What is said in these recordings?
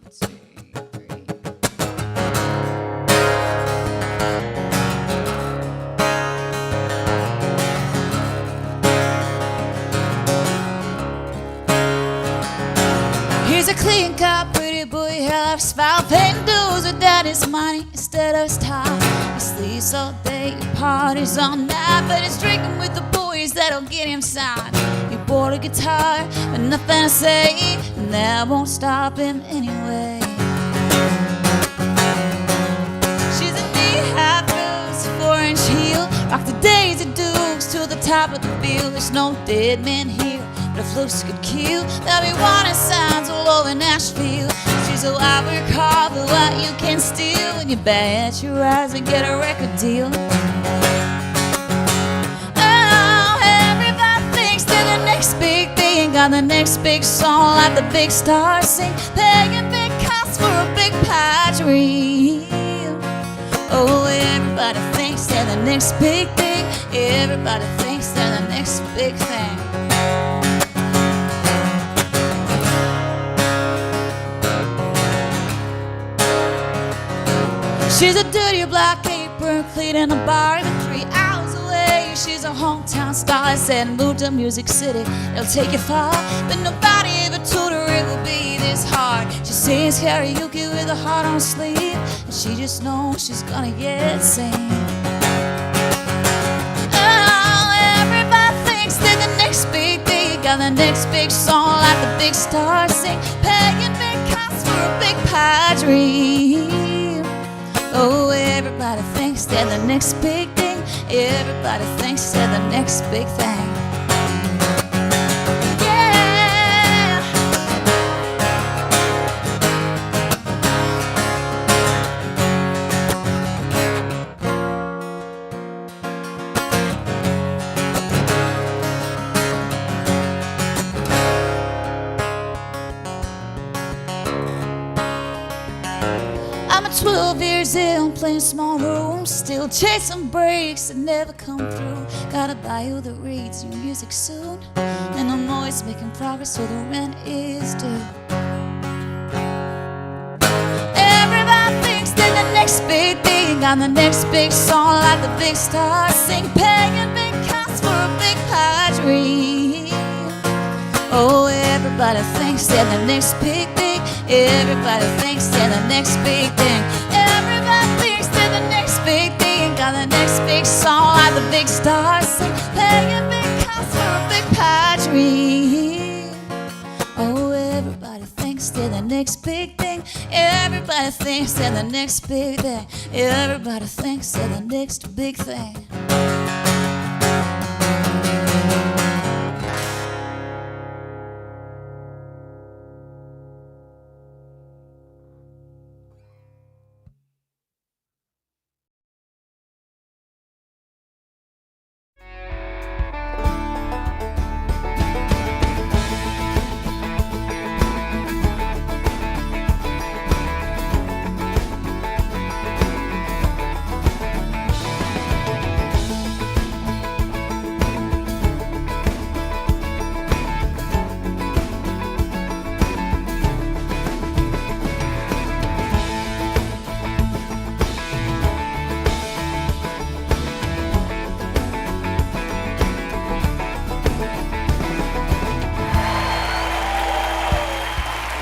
Here's a clean-cut pretty boy, half smile, paying dues with daddy's money instead of his time. He sleeps all day, he parties all night, but he's drinking with the boys that'll get him signed. He bought a guitar, but nothing to say, and that won't stop him anyway. She's a knee-high boots, 4-inch heel, rock the Daisy Dukes to the top of the bill. There's no dead men here, but if looks could kill, there'll be warning signs all over Nashville. She's a I work hard for what you can steal, when you bet your eyes and get a record deal. Oh, everybody thinks they're the next big thing, got the next big song like the big stars sing, paying big costs for a big pie dream. Oh, everybody thinks they're the next big thing, everybody thinks they're the next big thing. She's a dirty black apron cleaning a bar even 3 hours away. She's a hometown star, said move to Music City, they'll take you far, but nobody ever told her it would be this hard. She sings karaoke with her heart on her sleeve, and she just knows she's gonna get seen. Oh, everybody thinks they're the next big thing, got the next big song like the big stars sing, paying big costs for a big pie dream. Oh, everybody thinks they're the next big thing, everybody thinks they're the next big thing. Yeah. I'm 12 years in, playing small rooms, still chasing breaks that never come through. Got a bio that reads your music soon, and I'm always making progress so the rent is due. Everybody thinks they're the next big thing, got the next big song like the big stars sing, paying big costs for a big pie dream. Oh, everybody thinks they're the next big thing, everybody thinks they're the next big thing, everybody thinks they're the next big thing, got the next big song like the big stars sing, paying big costs for a big pie dream. Oh, everybody thinks they're the next big thing, everybody thinks they're the next big thing, everybody thinks they're the next big thing.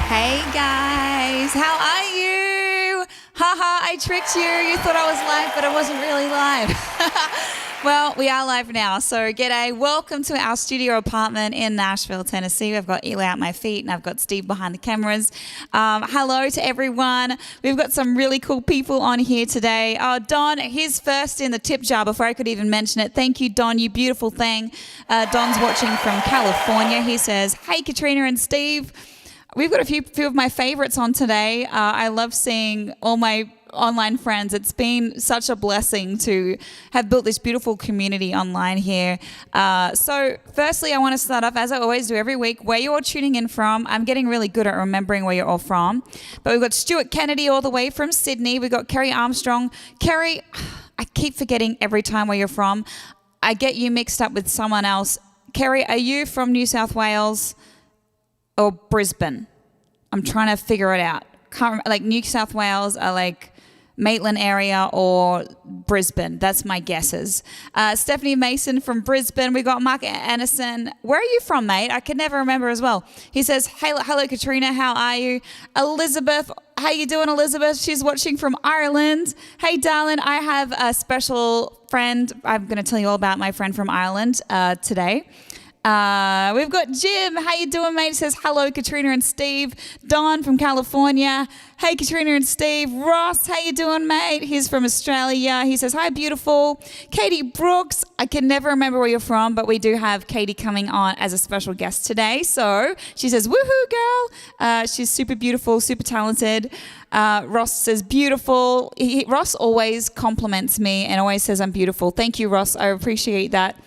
Hey guys, how are you? Haha, I tricked you. You thought I was live, but I wasn't really live. Well, we are live now, so g'day. Welcome to our studio apartment in Nashville, Tennessee. We've got Eli at my feet and I've got Steve behind the cameras. Hello to everyone. We've got some really cool people on here today. Don, he's first in the tip jar before I could even mention it. Thank you, Don, you beautiful thing. Don's watching from California. He says, hey, Katrina and Steve. We've got a few of my favorites on today. I love seeing all my online friends. It's been such a blessing to have built this beautiful community online here. So firstly, I want to start off, as I always do every week, where you're all tuning in from. I'm getting really good at remembering where you're all from. But we've got Stuart Kennedy all the way from Sydney. We've got Kerry Armstrong. Kerry, I keep forgetting every time where you're from. I get you mixed up with someone else. Kerry, are you from New South Wales or Brisbane? I'm trying to figure it out. like New South Wales, like Maitland area or Brisbane. That's my guesses. Stephanie Mason from Brisbane. We got Mark Anderson. Where are you from, mate? I can never remember as well. He says, hey, hello, Katrina. How are you? Elizabeth. How you doing, Elizabeth? She's watching from Ireland. Hey, darling. I have a special friend. I'm going to tell you all about my friend from Ireland today. We've got Jim. How you doing, mate? He says, hello, Katrina and Steve. Don from California. Hey, Katrina and Steve. Ross, how you doing, mate? He's from Australia. He says, hi, beautiful. Katie Brooks. I can never remember where you're from, but we do have Katie coming on as a special guest today. So she says, woohoo, girl. She's super beautiful, super talented. Ross says, beautiful. Ross always compliments me and always says I'm beautiful. Thank you, Ross. I appreciate that.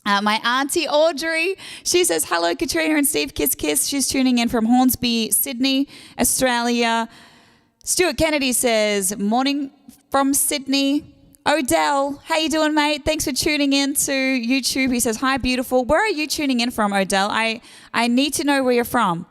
My auntie Audrey, she says, hello, Katrina and Steve, kiss, kiss. She's tuning in from Hornsby, Sydney, Australia. Stuart Kennedy says, morning from Sydney. Odell, how you doing, mate? Thanks for tuning in to YouTube. He says, hi, beautiful. Where are you tuning in from, Odell? I need to know where you're from.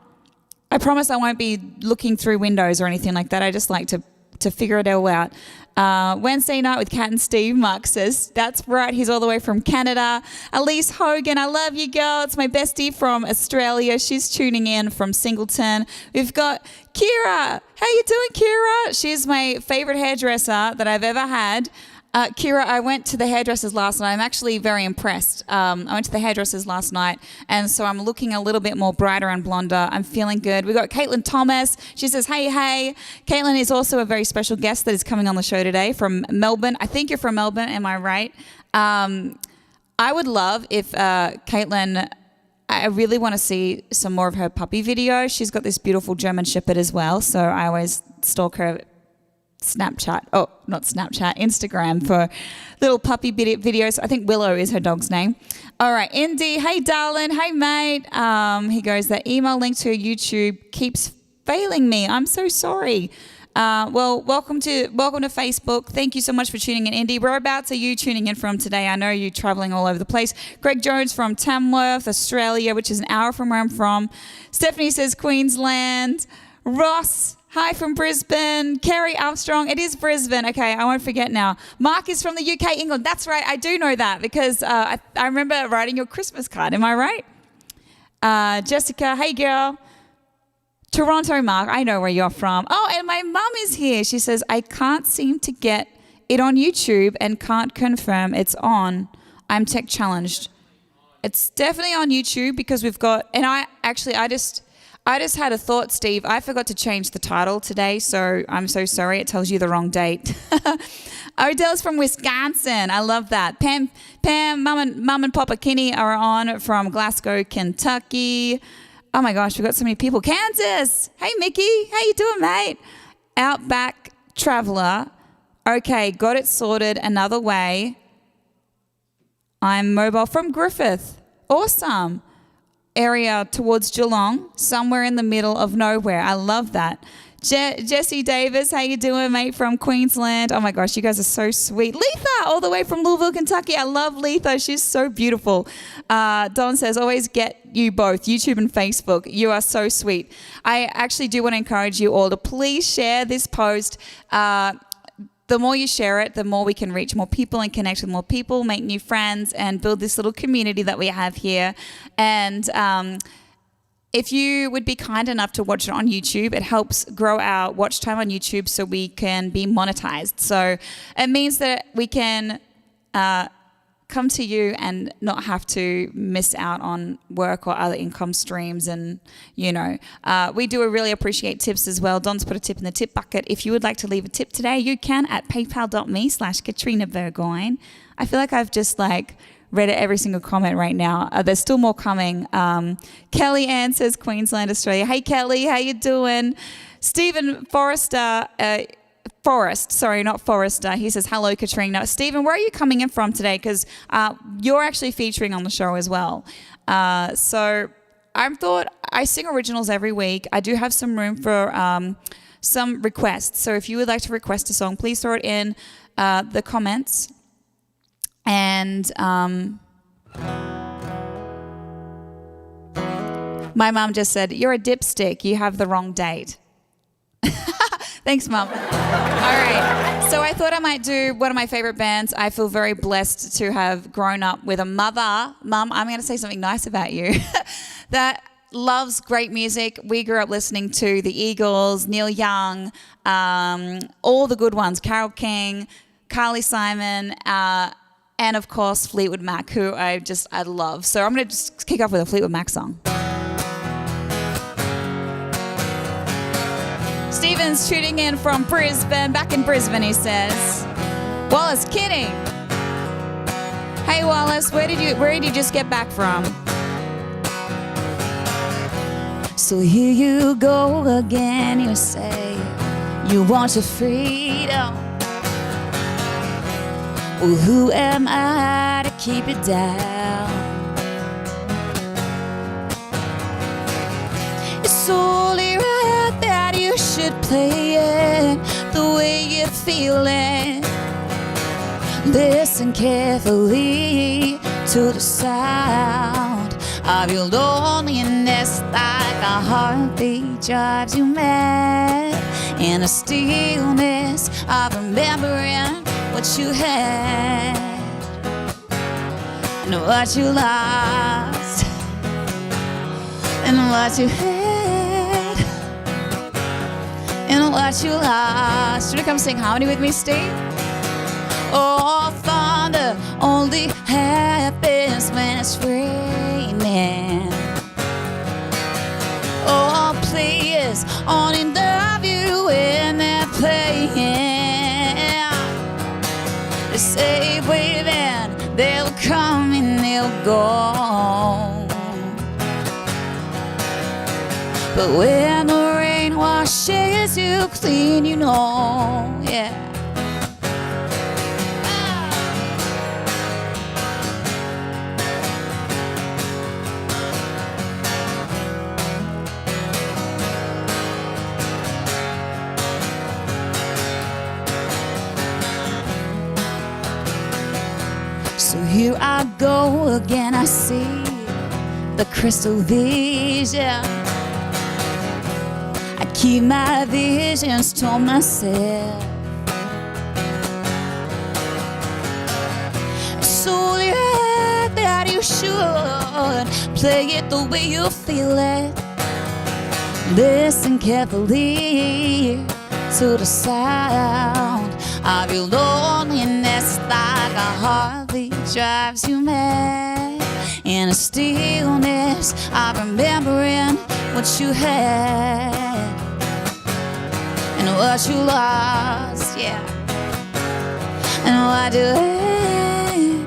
I promise I won't be looking through windows or anything like that. I just like to figure it all out. Wednesday night with Kat and Steve, Mark says. That's right, he's all the way from Canada. Elise Hogan, I love you, girl. It's my bestie from Australia. She's tuning in from Singleton. We've got Kira. How you doing, Kira? She's my favorite hairdresser that I've ever had. Kira, I went to the hairdressers last night. I'm actually very impressed. I went to the hairdressers last night, and so I'm looking a little bit more brighter and blonder. I'm feeling good. We've got Caitlin Thomas. She says, hey, hey. Caitlin is also a very special guest that is coming on the show today from Melbourne. I think you're from Melbourne. Am I right? I would love if Caitlin... I really want to see some more of her puppy video. She's got this beautiful German Shepard as well, so I always stalk her Instagram for little puppy videos. I think Willow is her dog's name. All right, Indy, hey darling, hey mate. He goes, the email link to YouTube keeps failing me. I'm so sorry. Well, welcome to Facebook. Thank you so much for tuning in, Indy. Whereabouts are you tuning in from today? I know you're traveling all over the place. Greg Jones from Tamworth, Australia, which is an hour from where I'm from. Stephanie says Queensland. Ross, hi from Brisbane. Kerry Armstrong, it is Brisbane. Okay, I won't forget now. Mark is from the UK, England. That's right, I do know that because I remember writing your Christmas card. Am I right? Jessica, hey girl. Toronto, Mark, I know where you're from. Oh, and my mum is here. She says, I can't seem to get it on YouTube and can't confirm it's on. I'm tech challenged. It's definitely on YouTube because we've got, and I just had a thought, Steve. I forgot to change the title today, so I'm so sorry. It tells you the wrong date. Odell's from Wisconsin. I love that. Pam, Mum and Papa Kinney are on from Glasgow, Kentucky. Oh my gosh, we've got so many people. Kansas. Hey, Mickey. How you doing, mate? Outback Traveler. Okay, got it sorted another way. I'm mobile from Griffith. Awesome. Area towards Geelong, somewhere in the middle of nowhere. I love that. Jesse Davis, how you doing, mate, from Queensland? Oh my gosh, you guys are so sweet. Letha, all the way from Louisville, Kentucky. I love Letha. She's so beautiful. Don says, always get you both, YouTube and Facebook. You are so sweet. I actually do want to encourage you all to please share this post. The more you share it, the more we can reach more people and connect with more people, make new friends, and build this little community that we have here. And if you would be kind enough to watch it on YouTube, it helps grow our watch time on YouTube so we can be monetized. So it means that we can come to you and not have to miss out on work or other income streams. And, we do really appreciate tips as well. Don's put a tip in the tip bucket. If you would like to leave a tip today, you can at paypal.me/Katrina Burgoyne. I feel like I've just read every single comment right now. There's still more coming. Kelly Ann says Queensland, Australia. Hey, Kelly, how you doing? Stephen Forrester, not Forrester. He says, hello, Katrina. Stephen, where are you coming in from today? Because you're actually featuring on the show as well. So I sing originals every week. I do have some room for some requests. So if you would like to request a song, please throw it in the comments. And my mom just said, you're a dipstick. You have the wrong date. Thanks, Mum. All right. So I thought I might do one of my favorite bands. I feel very blessed to have grown up with a mother. Mum, I'm going to say something nice about you. That loves great music. We grew up listening to the Eagles, Neil Young, all the good ones, Carole King, Carly Simon, and of course Fleetwood Mac, who I love. So I'm going to just kick off with a Fleetwood Mac song. Stephen's tuning in from Brisbane, back in Brisbane, he says. Wallace, kidding. Hey Wallace, where did you just get back from? So here you go again, you say you want your freedom. Well, who am I to keep it down? It's only right that you should play it the way you feel it. Listen carefully to the sound of your loneliness, like a heartbeat drives you mad, in a stillness of remembering what you had and what you lost and what you had and what you lost. Should you come sing harmony with me, Steve? Oh, thunder only happens when it's raining. Oh, players only love you when they're playing. They say waving, they'll come and they'll go. But when the rain washes you clean, you know, yeah. So here I go again, I see the crystal vision. I keep my visions to myself. It's only right that you should play it the way you feel it. Listen carefully to the sound of your loneliness, like a heartbeat drives you mad, in a stillness of remembering what you had and what you lost, yeah, and what you had,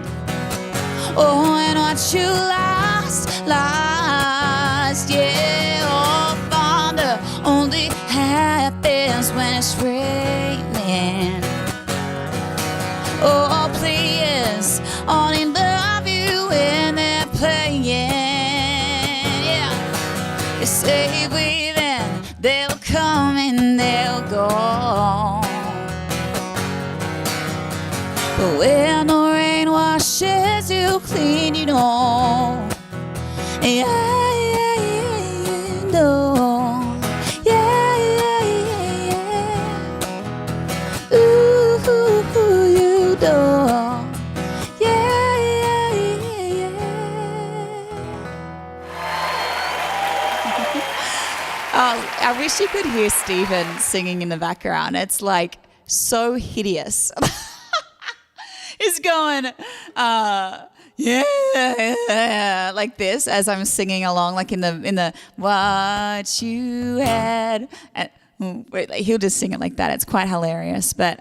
oh, and what you lost, yeah. Oh, thunder only happens when it's raining. Oh, players only love you when they're playing, yeah. They say waving, they'll come and they'll go. But when the rain washes you clean, you know, yeah, you know, yeah. Ooh, you know, yeah. Oh, I wish you could hear Stephen singing in the background. It's like so hideous. He's going, yeah, like this as I'm singing along, like in the what you had. And, he'll just sing it like that. It's quite hilarious. But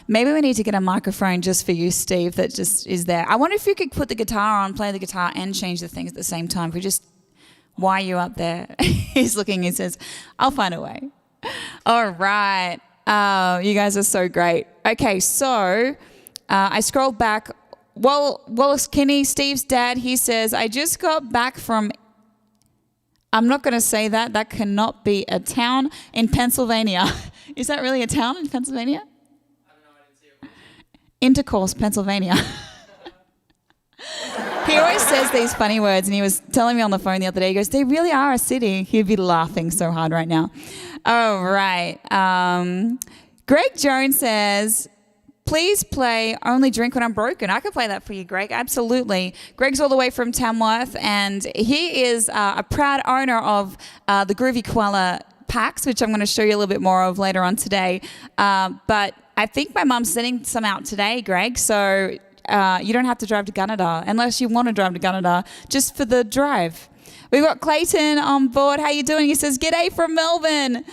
maybe we need to get a microphone just for you, Steve, that just is there. I wonder if you could put the guitar on, play the guitar, and change the things at the same time. If we just wire you up there. He's looking, he says, I'll find a way. All right. You guys are so great. Okay, so I scrolled back. Wallace Kinney, Steve's dad, he says, I just got back from, I'm not going to say that. That cannot be a town in Pennsylvania. Is that really a town in Pennsylvania? I don't know. I didn't see it. Intercourse, Pennsylvania. He always says these funny words, and he was telling me on the phone the other day, he goes, they really are a city. He'd be laughing so hard right now. All right. Greg Jones says, please play Only Drink When I'm Broken. I could play that for you, Greg. Absolutely. Greg's all the way from Tamworth, and he is a proud owner of the Groovy Koala packs, which I'm going to show you a little bit more of later on today. But I think my mum's sending some out today, Greg, so you don't have to drive to Gunnedah unless you want to drive to Gunnedah, just for the drive. We've got Clayton on board. How you doing? He says, g'day from Melbourne.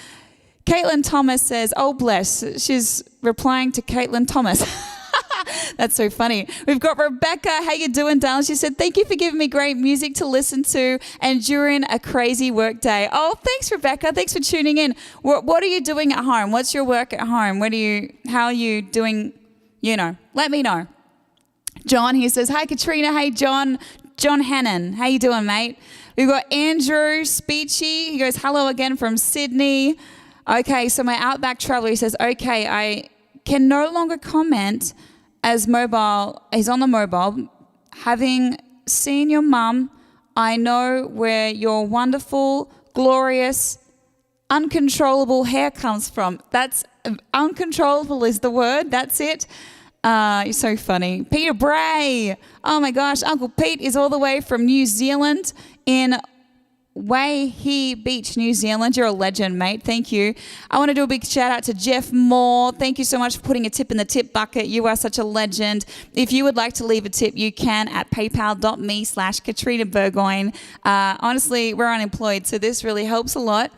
Caitlin Thomas says, oh, bless. She's replying to Caitlin Thomas. That's so funny. We've got Rebecca. How you doing, darling? She said, thank you for giving me great music to listen to and during a crazy work day. Oh, thanks, Rebecca. Thanks for tuning in. What are you doing at home? What's your work at home? How are you doing? Let me know. John, he says, hi, Katrina. Hey, John Hannon. How you doing, mate? We've got Andrew Speechy. He goes, hello again from Sydney. Okay, so my Outback traveler, he says, okay, I can no longer comment as mobile. He's on the mobile. Having seen your mum, I know where your wonderful, glorious, uncontrollable hair comes from. That's uncontrollable is the word. That's it. You're so funny. Peter Bray. Oh my gosh, Uncle Pete is all the way from New Zealand in Waihi Beach, New Zealand. You're a legend, mate. Thank you. I want to do a big shout out to Jeff Moore. Thank you so much for putting a tip in the tip bucket. You are such a legend. If you would like to leave a tip, you can at paypal.me/Katrina Burgoyne. Honestly, we're unemployed, so this really helps a lot.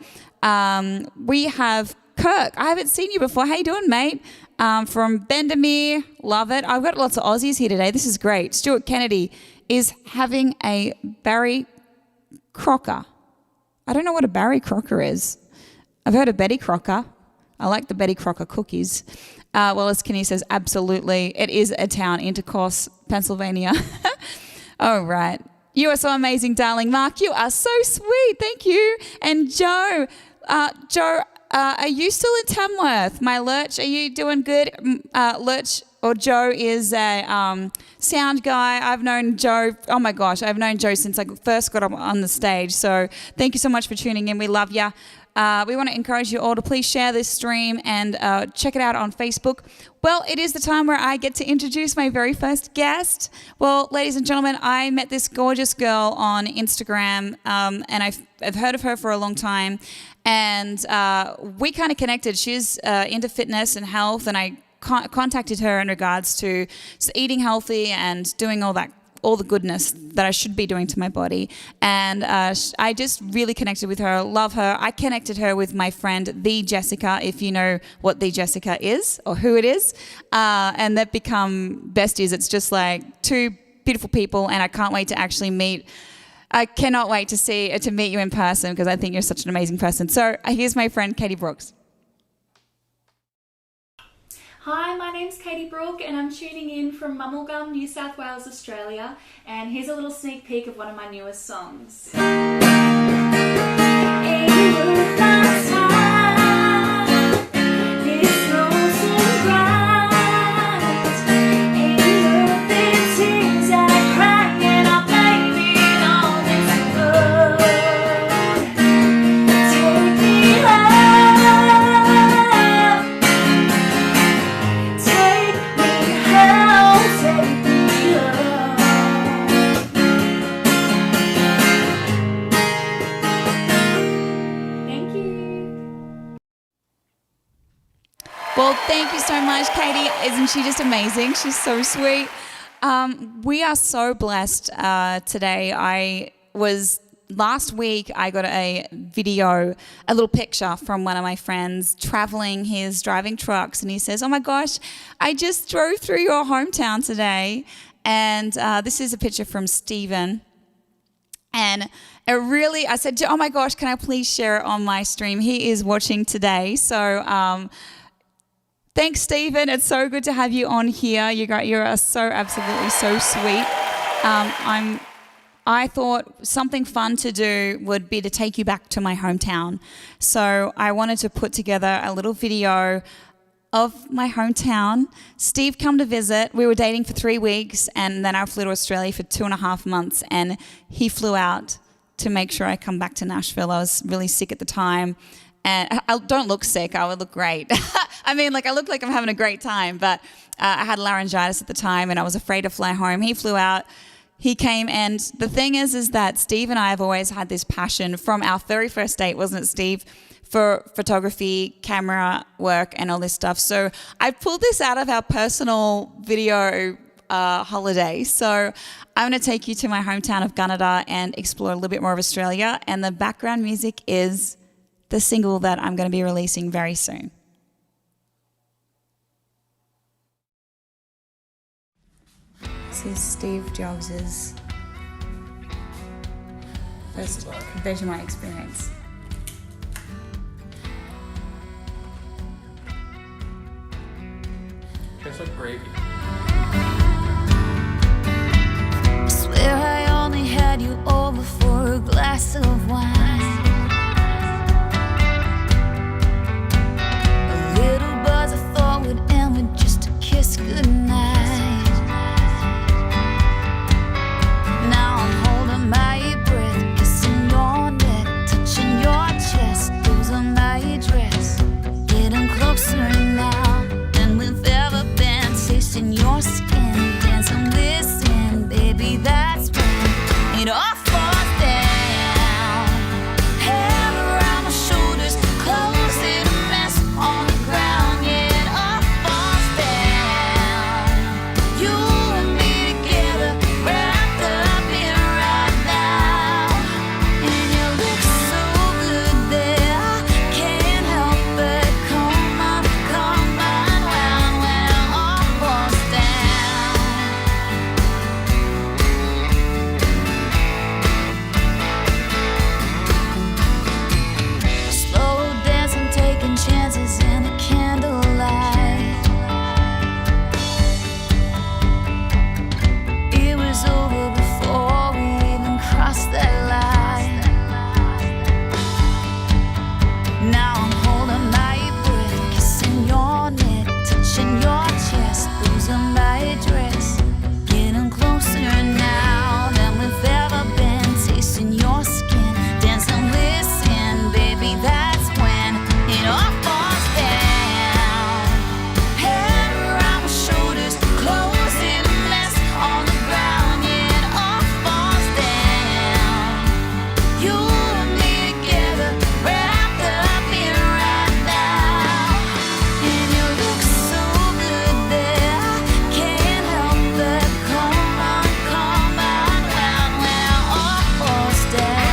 We have Kirk. I haven't seen you before. How you doing, mate? From Bendemeer. Love it. I've got lots of Aussies here today. This is great. Stuart Kennedy is having a Barry Crocker. I don't know what a Barry Crocker is. I've heard of Betty Crocker. I like the Betty Crocker cookies. Wallace Kinney says, absolutely. It is a town, Intercourse, Pennsylvania. All right. You are so amazing, darling. Mark, you are so sweet. Thank you. And Joe, are you still in Tamworth? My Lurch, are you doing good? Lurch or Joe is a sound guy. I've known Joe, oh my gosh, I've known Joe since I first got up on the stage. So thank you so much for tuning in. We love you. We want to encourage you all to please share this stream and check it out on Facebook. Well, it is the time where I get to introduce my very first guest. Well, ladies and gentlemen, I met this gorgeous girl on Instagram, and I've heard of her for a long time. And we kind of connected. She's into fitness and health, and I contacted her in regards to eating healthy and doing all the goodness that I should be doing to my body. And I just really connected with her, love her. I connected her with my friend, The Jessica, if you know what The Jessica is or who it is. And they've become besties. It's just like two beautiful people, and I can't wait to actually meet. I cannot wait to meet you in person because I think you're such an amazing person. So here's my friend, Katie Brooks. Hi, my name's Katie Brooke and I'm tuning in from Mumblegum, New South Wales, Australia, and here's a little sneak peek of one of my newest songs. Well, thank you so much, Katie. Isn't she just amazing? She's so sweet. We are so blessed today. Last week, I got a video, a little picture from one of my friends traveling. He's driving trucks, and he says, oh my gosh, I just drove through your hometown today. And this is a picture from Stephen. And I said, oh my gosh, can I please share it on my stream? He is watching today. So thanks, Stephen. It's so good to have you on here. You are so absolutely so sweet. I thought something fun to do would be to take you back to my hometown. So I wanted to put together a little video of my hometown. Steve come to visit. We were dating for 3 weeks, and then I flew to Australia for 2.5 months, and he flew out to make sure I come back to Nashville. I was really sick at the time, and I don't look sick. I would look great. I mean, like I look like I'm having a great time, but I had laryngitis at the time and I was afraid to fly home. He flew out. He came, and the thing is that Steve and I have always had this passion from our very first date, wasn't it, Steve? For photography, camera work, and all this stuff. So I pulled this out of our personal video holiday. So I'm going to take you to my hometown of Gunnedah and explore a little bit more of Australia. And the background music is the single that I'm going to be releasing very soon. This is Steve Jobs' first Vegemite experience. Tastes like gravy. I swear I only had you over for a glass of wine. A little buzz I thought would end with just a kiss goodnight. Now I'm holding my breath, kissing your neck, touching your chest, losing my dress, getting closer now than we've ever been, tasting your skin, dancing, listen, baby, that's when it all falls down. Hair around my shoulders, clothes in a mess on the ground, yeah, it all falls down. You and me together, wrapped up in right now, and you look so good there, I can't help but come on round when it all falls down. Slow dancing, taking chances in the candlelight. It was over before we even crossed that line. Now I'm holding my breath, kissing your neck, touching your chest, losing my dress, getting closer now than we've ever been, tasting your skin, dancing, listen, baby, that's when it all falls down. Hair around my shoulders, clothes in a mess on the ground, yeah, it all falls down. You and me together, wrapped up in right now, and you look so good there, I can't help but come on round when it all falls down.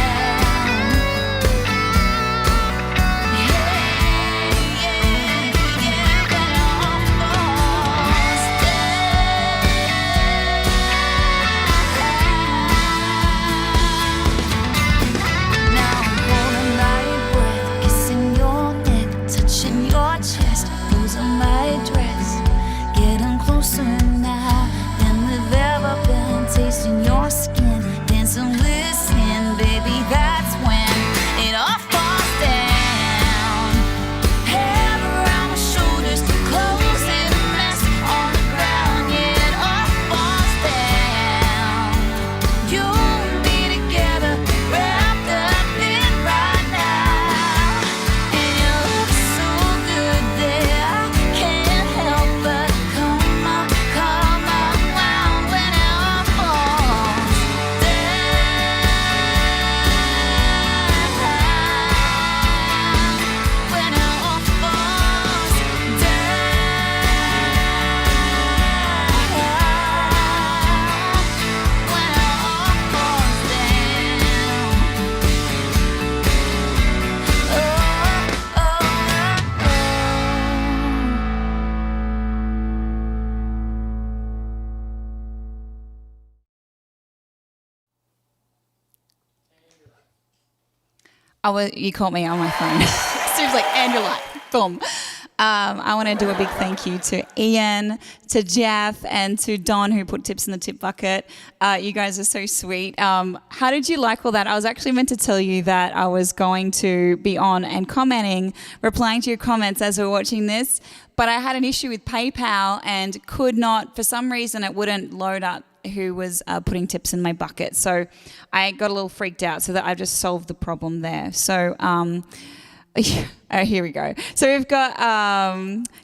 Yeah, when it all falls down. Now I'm holding my breath, kissing your neck, touching your chest, losing my dress, getting closer now than we've ever been, tasting your skin, dancing, listen, baby, that's when it all falls down. Hair around my shoulders, clothes in a mess on the ground, yeah, it all falls down. You and me together, wrapped up in right now, and you look so good there, I can't help but come on round when it all falls down. When it all falls down. When it all falls down. Oh, oh, You caught me on my phone. Steve's like, and you're like, boom. I want to do a big thank you to Ian, to Jeff, and to Don, who put tips in the tip bucket. You guys are so sweet. How did you like all that? I was actually meant to tell you that I was going to be on and commenting, replying to your comments as we were watching this, but I had an issue with PayPal and could not, for some reason, it wouldn't load up who was putting tips in my bucket. So I got a little freaked out, so that I've just solved the problem there. So Oh, here we go. So we've got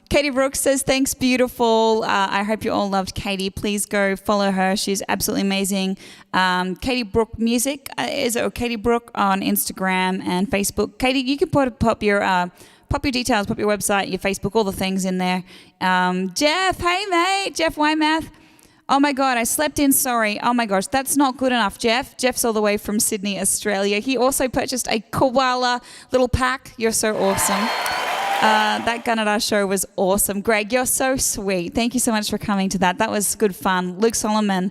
Katie Brooks says, thanks, beautiful. I hope you all loved Katie. Please go follow her. She's absolutely amazing. Katie Brook Music or Katie Brook on Instagram and Facebook. Katie, you can pop your details, pop your website, your Facebook, all the things in there. Jeff, hey mate, Jeff Wymath. Oh my God, I slept in, sorry. Oh my gosh, that's not good enough, Jeff. Jeff's all the way from Sydney, Australia. He also purchased a koala little pack. You're so awesome. That Gunnedah show was awesome. Greg, you're so sweet. Thank you so much for coming to that. That was good fun. Luke Solomon,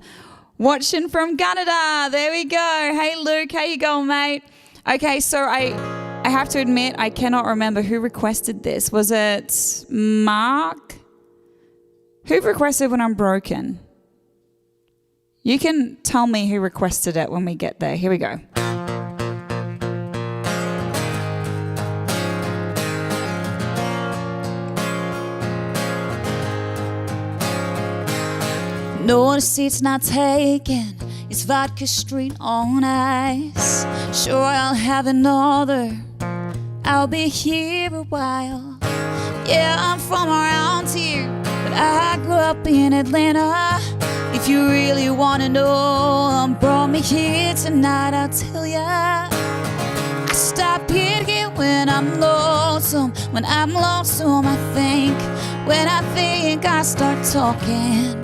watching from Gunnedah. There we go. Hey Luke, how you going, mate? Okay, so I have to admit, I cannot remember who requested this. Was it Mark? Who requested When I'm Broken? You can tell me who requested it when we get there. Here we go. No, the seat's not taken. It's Vodka Street on ice. Sure, I'll have another. I'll be here a while. Yeah, I'm from around here, but I grew up in Atlanta. If you really wanna know, brought me here tonight, I'll tell ya. I stop here when I'm lonesome. When I'm lonesome, I think. When I think, I start talking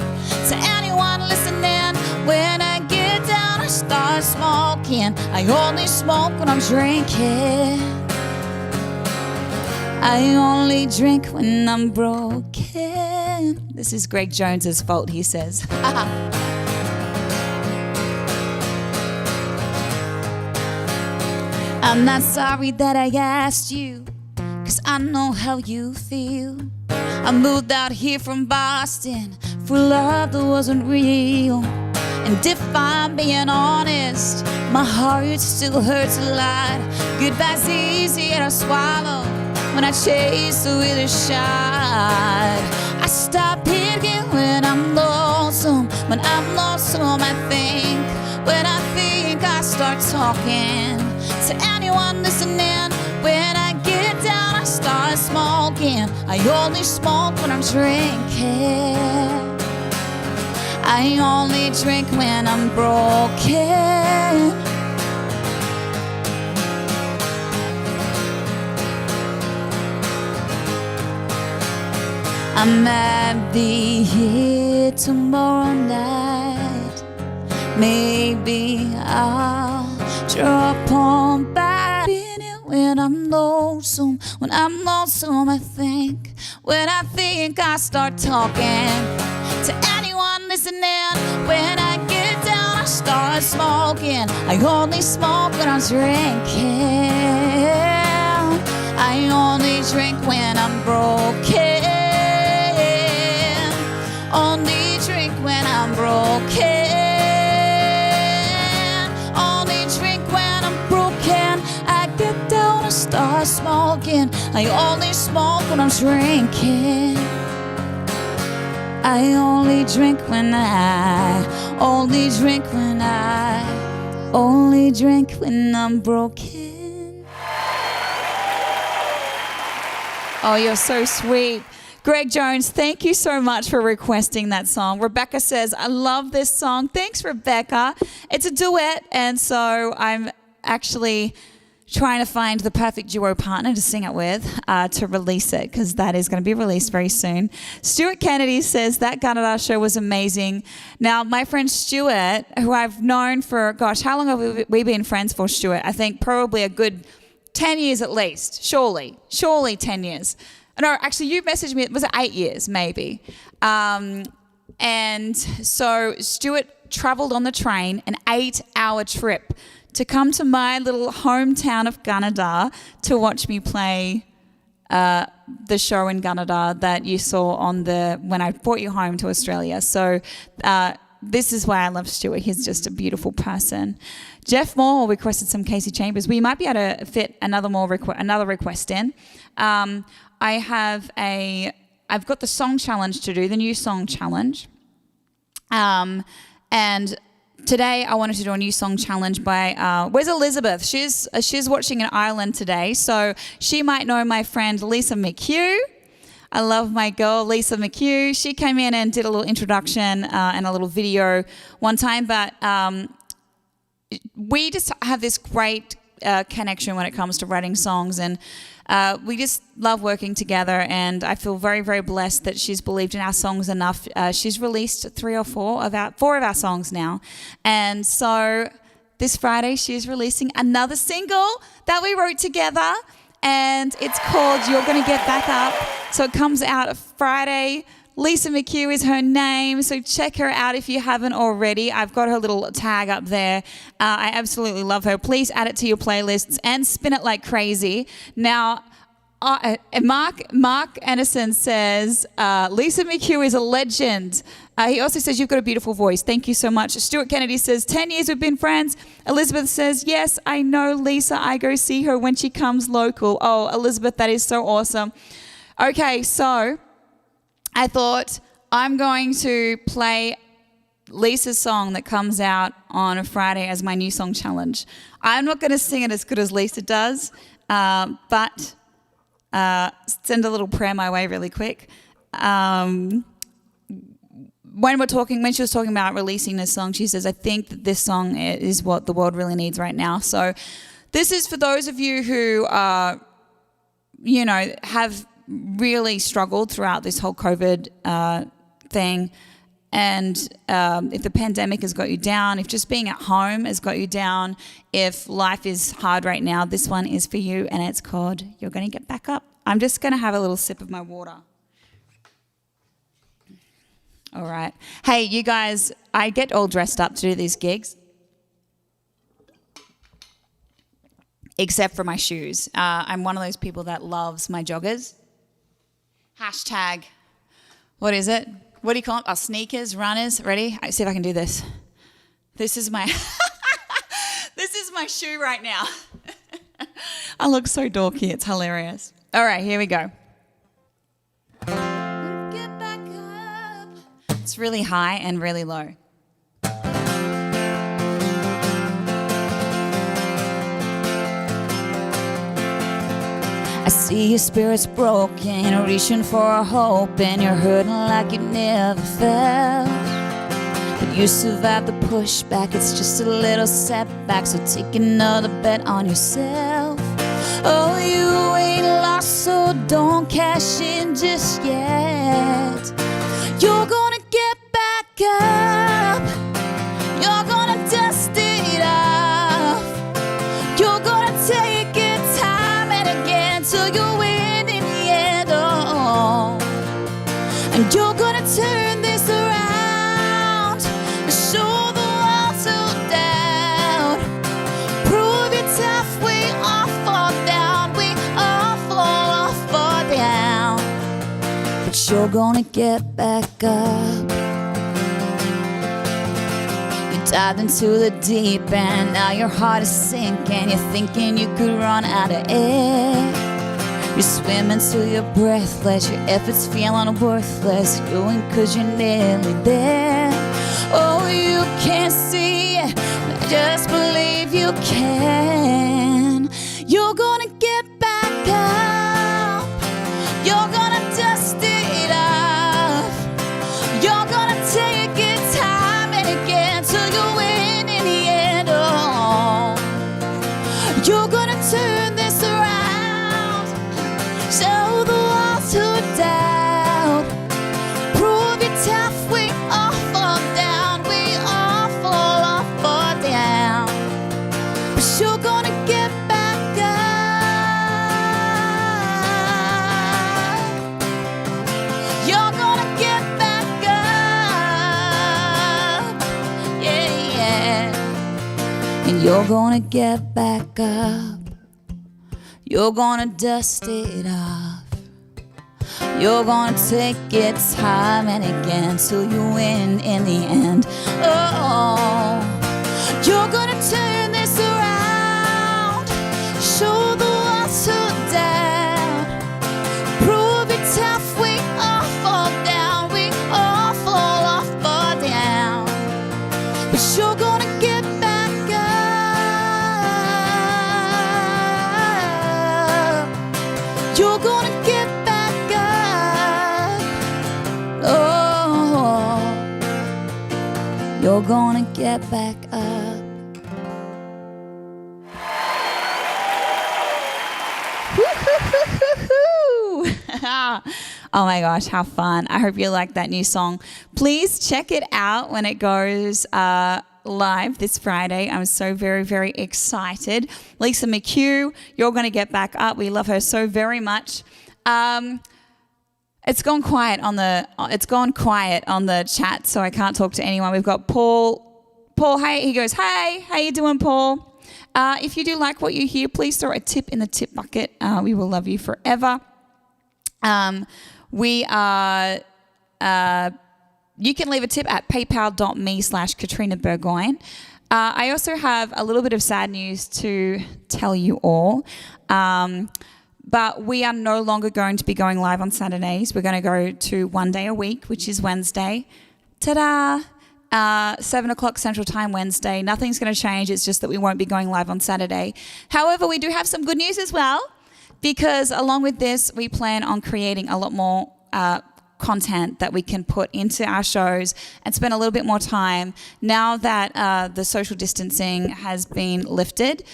to anyone listening. When I get down, I start smoking. I only smoke when I'm drinking. I only drink when I'm broken. This is Greg Jones's fault, he says. I'm not sorry that I asked you, 'cause I know how you feel. I moved out here from Boston for love that wasn't real. And if I'm being honest, my heart still hurts a lot. Goodbye's easier to swallow when I chase with a shot. I stop here when I'm lonesome. When I'm lonesome, I think. When I think, I start talking to anyone listening. When I get down, I start smoking. I only smoke when I'm drinking. I only drink when I'm broken. I might be here tomorrow night. Maybe I'll drop on by. When I'm lonesome, when I'm lonesome, I think. When I think, I start talking to anyone listening. When I get down, I start smoking. I only smoke when I'm drinking. I only drink when I'm broken. Only drink when I'm broken. Only drink when I'm broken. I get down and start smoking. I only smoke when I'm drinking. I only drink when only drink when only drink when I'm broken. Oh, you're so sweet. Greg Jones, thank you so much for requesting that song. Rebecca says, I love this song. Thanks, Rebecca. It's a duet, and so I'm actually trying to find the perfect duo partner to sing it with to release it, because that is going to be released very soon. Stuart Kennedy says, that Gunnedah show was amazing. Now, my friend Stuart, who I've known for, gosh, how long have we been friends for, Stuart? I think probably a good 10 years at least. Surely 10 years. No, actually, you messaged me, was it 8 years, maybe? And so Stuart travelled on the train, an 8-hour trip, to come to my little hometown of Gunnedah to watch me play the show in Gunnedah that you saw on when I brought you home to Australia. So this is why I love Stuart. He's just a beautiful person. Jeff Moore requested some Casey Chambers. We might be able to fit another request in. I've got the song challenge to do, the new song challenge. And today I wanted to do a new song challenge by, where's Elizabeth? She's watching in Ireland today, so she might know my friend Lisa McHugh. I love my girl, Lisa McHugh. She came in and did a little introduction and a little video one time, but we just have this great connection when it comes to writing songs, and we just love working together, and I feel very, very blessed that she's believed in our songs enough. She's released four of our songs now, and so this Friday she's releasing another single that we wrote together, and it's called You're Gonna Get Back Up. So it comes out Friday. Lisa McHugh is her name, so check her out if you haven't already. I've got her little tag up there. I absolutely love her. Please add it to your playlists and spin it like crazy. Now, Mark Anderson says, Lisa McHugh is a legend. He also says, you've got a beautiful voice. Thank you so much. Stuart Kennedy says, 10 years we've been friends. Elizabeth says, yes, I know Lisa. I go see her when she comes local. Oh, Elizabeth, that is so awesome. Okay, so I thought I'm going to play Lisa's song that comes out on a Friday as my new song challenge. I'm not going to sing it as good as Lisa does, but send a little prayer my way really quick. When she was talking about releasing this song, she says, I think that this song is what the world really needs right now. So this is for those of you who are, have really struggled throughout this whole COVID thing, and if the pandemic has got you down, if just being at home has got you down, if life is hard right now, this one is for you, and it's called You're Gonna Get Back Up. I'm just gonna have a little sip of my water. All right. Hey, you guys, I get all dressed up to do these gigs, except for my shoes. I'm one of those people that loves my joggers. Hashtag, what is it? What do you call them? Oh, sneakers, runners. Ready? See if I can do this. This is my this is my shoe right now. I look so dorky. It's hilarious. All right, here we go. Get back up. It's really high and really low. I see your spirit's broken, reaching for a hope, and you're hurting like you never felt. But you survived the pushback, it's just a little setback, so take another bet on yourself. Oh, you ain't lost, so don't cash in just yet. You're gonna get back up. You're gonna dust it off. You're gonna take it time and again till you win in the end. Oh, and you're gonna turn this around and show the world to doubt. Prove you're tough. We all fall down. We all fall down. But you're gonna get back up. Dived into the deep end, now your heart is sinking. You're thinking you could run out of air. You're swimming till you're breathless, your efforts feeling worthless, going cause you're nearly there. Oh, you can't see it, just believe you can. You're gonna get back up. You're gonna dust it off. You're gonna take it time and again till you win in the end. Oh, you're gonna turn this around, show the world to doubt. Prove you're tough. We all fall down. We all fall down. But you're gonna get back up. You're gonna get back up. Yeah, yeah. And you're gonna get back up. You're gonna dust it off. You're gonna take it time and again till you win in the end. Oh, you're gonna turn this around, show the world to doubt. Prove it tough. We all fall down. We all fall down. But you're gonna you're gonna get back up. Oh my gosh, how fun. I hope you like that new song. Please check it out when it goes live this Friday. I'm so very, very excited. Lisa McHugh, you're going to get back up. We love her so very much. It's gone quiet on the chat, so I can't talk to anyone. We've got Paul. Paul, hey, he goes, hey, how you doing, Paul? If you do like what you hear, please throw a tip in the tip bucket. We will love you forever. We are, you can leave a tip at paypal.me/Katrina Burgoyne. I also have a little bit of sad news to tell you all. But we are no longer going to be going live on Saturdays. We're going to go to 1 day a week, which is Wednesday. Ta-da! 7 o'clock Central Time Wednesday. Nothing's going to change. It's just that we won't be going live on Saturday. However, we do have some good news as well, because along with this, we plan on creating a lot more content that we can put into our shows and spend a little bit more time now that the social distancing has been lifted.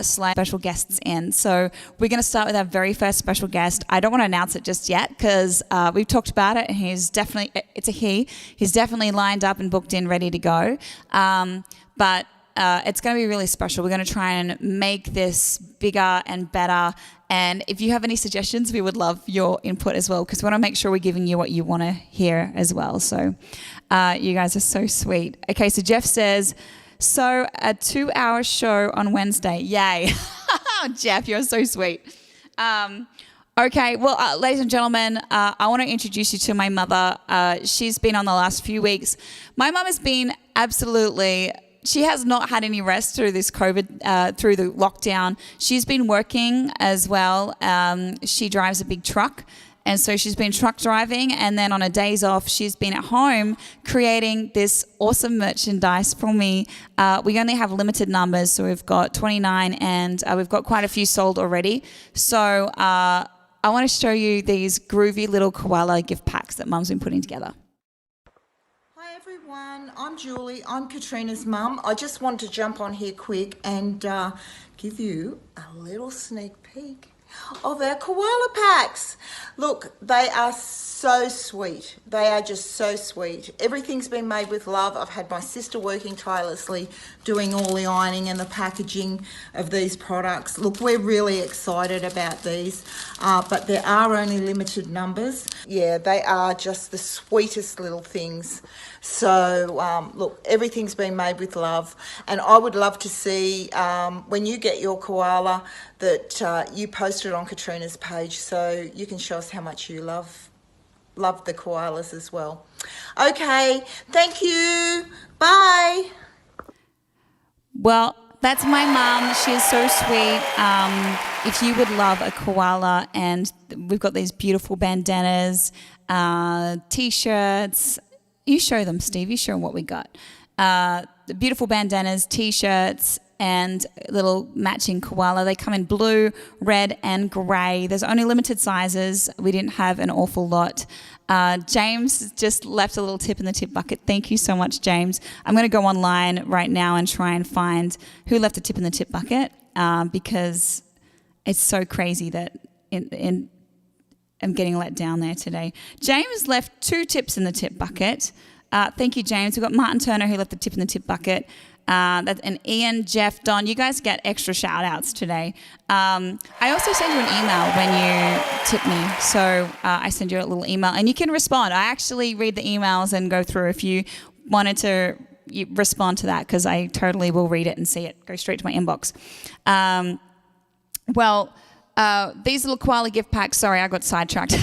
Special guests in. So we're going to start with our very first special guest. I don't want to announce it just yet because we've talked about it, and he's definitely lined up and booked in, ready to go. But it's going to be really special. We're going to try and make this bigger and better. And if you have any suggestions, we would love your input as well, because we want to make sure we're giving you what you want to hear as well. So you guys are so sweet. Okay, so Jeff says, so a 2-hour show on Wednesday. Yay. Jeff, you're so sweet. Okay, well, ladies and gentlemen, I want to introduce you to my mother. She's been on the last few weeks. My mum has been she has not had any rest through this COVID, through the lockdown. She's been working as well. She drives a big truck. And so she's been truck driving, and then on her days off, she's been at home creating this awesome merchandise for me. We only have limited numbers, so we've got 29, and we've got quite a few sold already. So I want to show you these groovy little koala gift packs that Mum's been putting together. Hi everyone, I'm Julie. I'm Katrina's mum. I just want to jump on here quick and give you a little sneak peek of our koala packs. Look, they are so sweet. They are just so sweet. Everything's been made with love. I've had my sister working tirelessly doing all the ironing and the packaging of these products. Look, we're really excited about these, but there are only limited numbers. Yeah, they are just the sweetest little things. So look, everything's been made with love, and I would love to see when you get your koala that you post it on Katrina's page so you can show us how much you love the koalas as well. Okay, thank you. Bye. Well, that's my mum. She is so sweet. If you would love a koala, and we've got these beautiful bandanas, T-shirts. You show them, Steve. You show them what we got. The beautiful bandanas, T-shirts, and little matching koala. They come in blue, red, and grey. There's only limited sizes. We didn't have an awful lot. James just left a little tip in the tip bucket. Thank you so much, James. I'm going to go online right now and try and find who left a tip in the tip bucket, because it's so crazy that I'm getting let down there today. James left 2 tips in the tip bucket. Thank you, James. We've got Martin Turner who left the tip in the tip bucket. And Ian, Jeff, Don, you guys get extra shout outs today. I also send you an email when you tip me. So I send you a little email and you can respond. I actually read the emails and go through if you wanted to respond to that, because I totally will read it and see it. Go straight to my inbox. These little koala gift packs, sorry, I got sidetracked.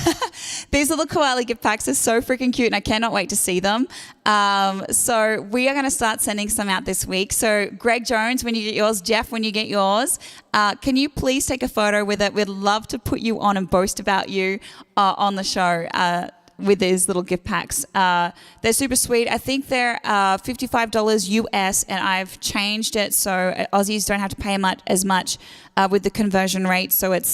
These little koala gift packs are so freaking cute, and I cannot wait to see them. So we are going to start sending some out this week. So Greg Jones, when you get yours, Jeff, when you get yours, can you please take a photo with it? We'd love to put you on and boast about you on the show with these little gift packs. They're super sweet. I think they're $55 US, and I've changed it so Aussies don't have to pay as much with the conversion rate. So it's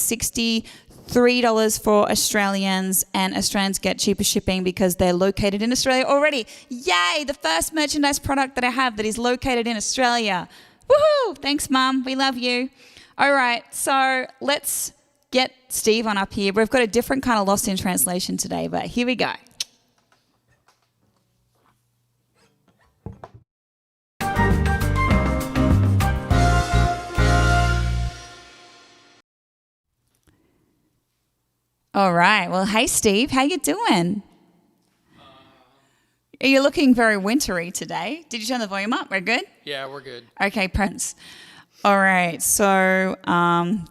$3 for Australians, and Australians get cheaper shipping because they're located in Australia already. Yay, the first merchandise product that I have that is located in Australia. Woohoo! Thanks, Mum. We love you. All right, so let's get Steve on up here. We've got a different kind of Lost in Translation today, but here we go. All right. Well, hey, Steve. How you doing? You're looking very wintry today. Did you turn the volume up? We're good? Yeah, we're good. Okay, Prince. All right. So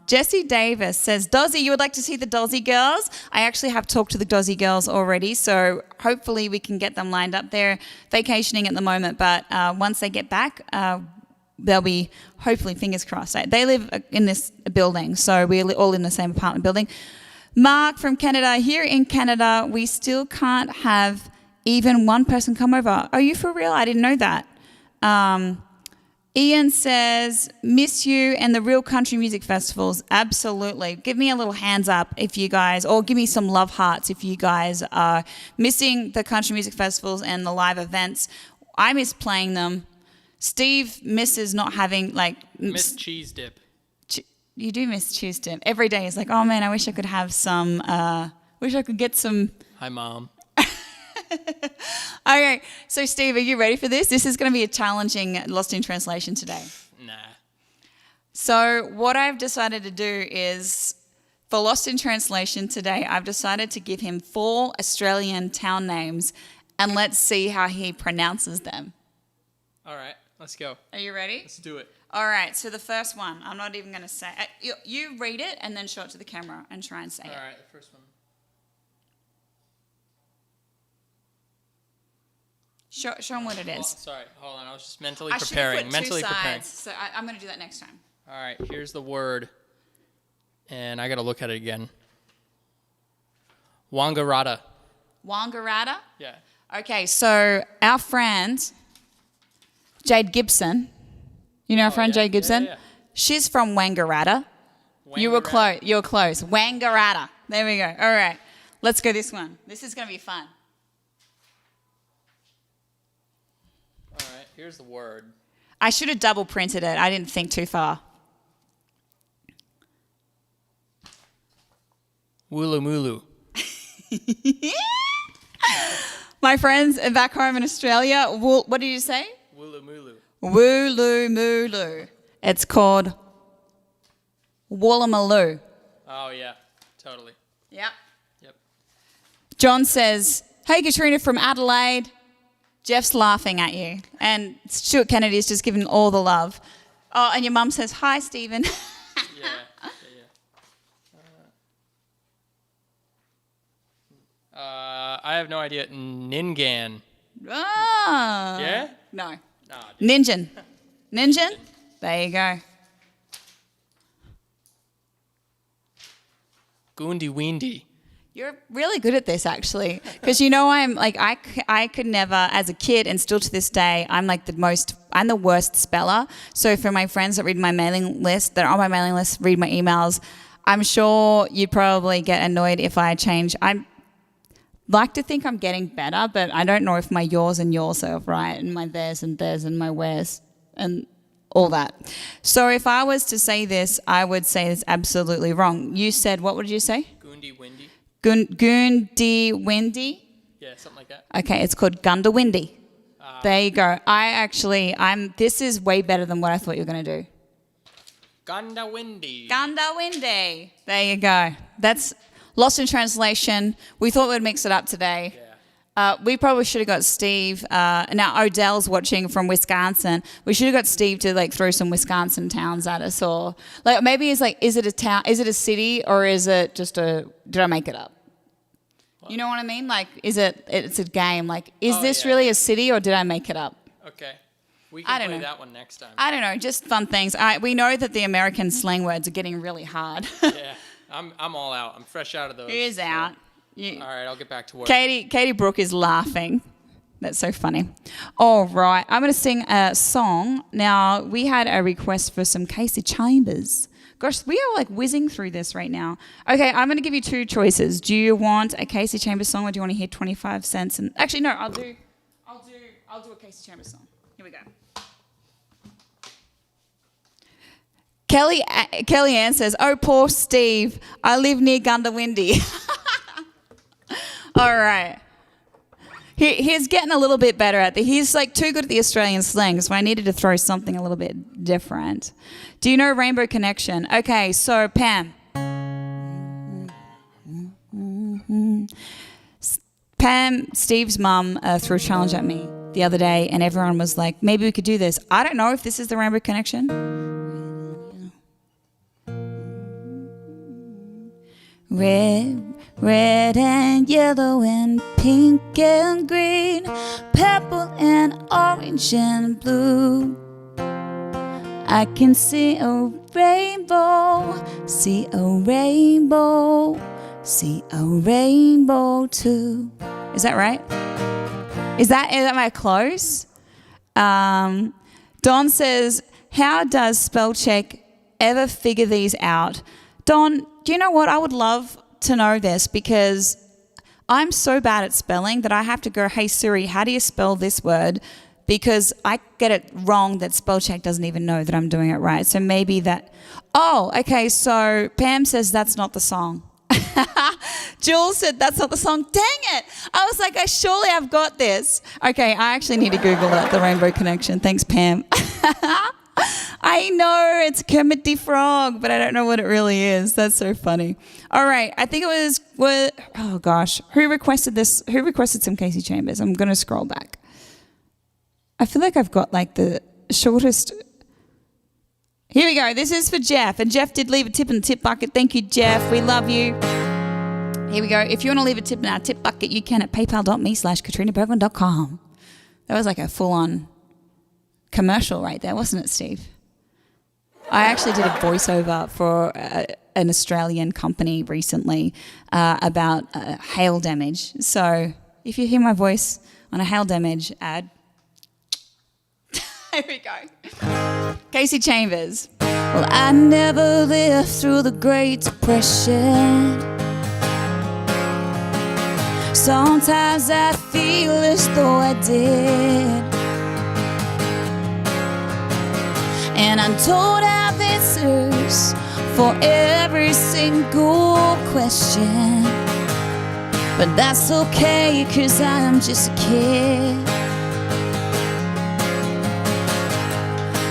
Jessie Davis says, Dozzy, you would like to see the Dozzy girls? I actually have talked to the Dozzy girls already, so hopefully we can get them lined up. They're vacationing at the moment, but once they get back, they'll be, hopefully, fingers crossed. They live in this building, so we're all in the same apartment building. Mark from Canada, here in Canada, we still can't have even one person come over. Are you for real? I didn't know that. Ian says, miss you and the real country music festivals. Absolutely. Give me a little hands up if you guys, or give me some love hearts if you guys are missing the country music festivals and the live events. I miss playing them. Steve misses not having, Miss cheese dip. You do miss cheese dip. Every day is like, oh man, I wish I could have some, wish I could get some. Hi, Mom. Okay, so Steve, are you ready for this? This is going to be a challenging Lost in Translation today. Nah. So what I've decided to do is, for Lost in Translation today, I've decided to give him 4 Australian town names, and let's see how he pronounces them. All right, let's go. Are you ready? Let's do it. All right, so the first one, I'm not even going to say it. You read it and then show it to the camera and try and say it. All right, the first one. Show them what it is. Oh, sorry, hold on. I was just mentally I should preparing. put Mentally two preparing. sides, so I'm going to do that next time. All right, here's the word, and I got to look at it again. Wangaratta. Wangaratta? Yeah. Okay, so our friend, Jade Gibson, you know our friend yeah. Jade Gibson? Yeah. She's from Wangaratta. You were close. You were close. Wangaratta. There we go. All right, let's go this one. This is going to be fun. All right, here's the word. I should have double printed it. I didn't think too far. Woolamulu. My friends back home in Australia, what did you say? Woolamulu. Woolamulu. It's called Woolamulu. Oh, yeah, totally. Yep. Yep. John says, hey, Katrina from Adelaide. Jeff's laughing at you. And Stuart Kennedy's just giving all the love. Oh, and your mum says, hi, Stephen. Yeah. I have no idea. Ningan. Oh. Yeah? No. Nah, Ninjan. Ninjan? There you go. Goondy Weendy. You're really good at this, actually, because I'm like I could never, as a kid, and still to this day, I'm the worst speller. So for my friends that read my mailing list, that are on my mailing list, read my emails, I'm sure you'd probably get annoyed if I change. I like to think I'm getting better, but I don't know if my yours and yours are right, and my theirs and my where's and all that. So if I was to say this, I would say it's absolutely wrong. You said, what would you say? Goondy Windy. Gundi Windy. Yeah, something like that. Okay, it's called Gunda Windy. There you go. This is way better than what I thought you were going to do. Gunda Windy. Gunda Windy. There you go. That's Lost in Translation. We thought we'd mix it up today. Yeah. We probably should have got Steve. Now Odell's watching from Wisconsin. We should have got Steve to throw some Wisconsin towns at us, or maybe it's is it a town? Is it a city, or is it just did I make it up? What? You know what I mean? It's a game. Is this really a city, or did I make it up? Okay. We can play that one next time. I don't know. Just fun things. We know that the American slang words are getting really hard. Yeah. I'm all out. I'm fresh out of those. He is out. All right, I'll get back to work. Katie Brooke is laughing. That's so funny. All right, I'm going to sing a song. Now, we had a request for some Casey Chambers Gosh, we are like whizzing through this right now. Okay, I'm going to give you two choices. Do you want a Casey Chambers song, or do you want to hear 25 cents? And actually, no, I'll do a Casey Chambers song. Here we go. Kelly Ann says, "Oh, poor Steve. I live near Gundawindi." All right. He's getting a little bit better at it. He's like too good at the Australian slang, so I needed to throw something a little bit different. Do you know Rainbow Connection? Okay, so Pam. Pam, Steve's mum, threw a challenge at me the other day, and everyone was like, maybe we could do this. I don't know if this is the Rainbow Connection. Red and yellow and pink and green, purple and orange and blue. I can see a rainbow, see a rainbow, see a rainbow too. Is that right? Am I close? Don says, how does spell check ever figure these out? Don, do you know what? I would love to know this, because I'm so bad at spelling that I have to go, hey Siri, how do you spell this word? Because I get it wrong that spell check doesn't even know that I'm doing it right. So maybe that, oh, okay, so Pam says that's not the song. Jules said that's not the song. Dang it. I was like, surely I've got this. Okay, I actually need to Google it, the Rainbow Connection. Thanks, Pam. I know it's Kermit the Frog, but I don't know what it really is. That's so funny. All right, I think it was, oh gosh, who requested this? Who requested some Casey Chambers? I'm going to scroll back. I feel like I've got like the shortest. Here we go. This is for Jeff, and Jeff did leave a tip in the tip bucket. Thank you, Jeff. We love you. Here we go. If you want to leave a tip in our tip bucket, you can at paypal.me/KatrinaBergman.com. That was like a full-on commercial right there, wasn't it, Steve? I actually did a voiceover for an Australian company recently about hail damage. So if you hear my voice on a hail damage ad, here we go. Casey Chambers. Well, I never lived through the Great Depression. Sometimes I feel as though I did. And I don't have answers for every single question. But that's okay, 'cause I'm just a kid.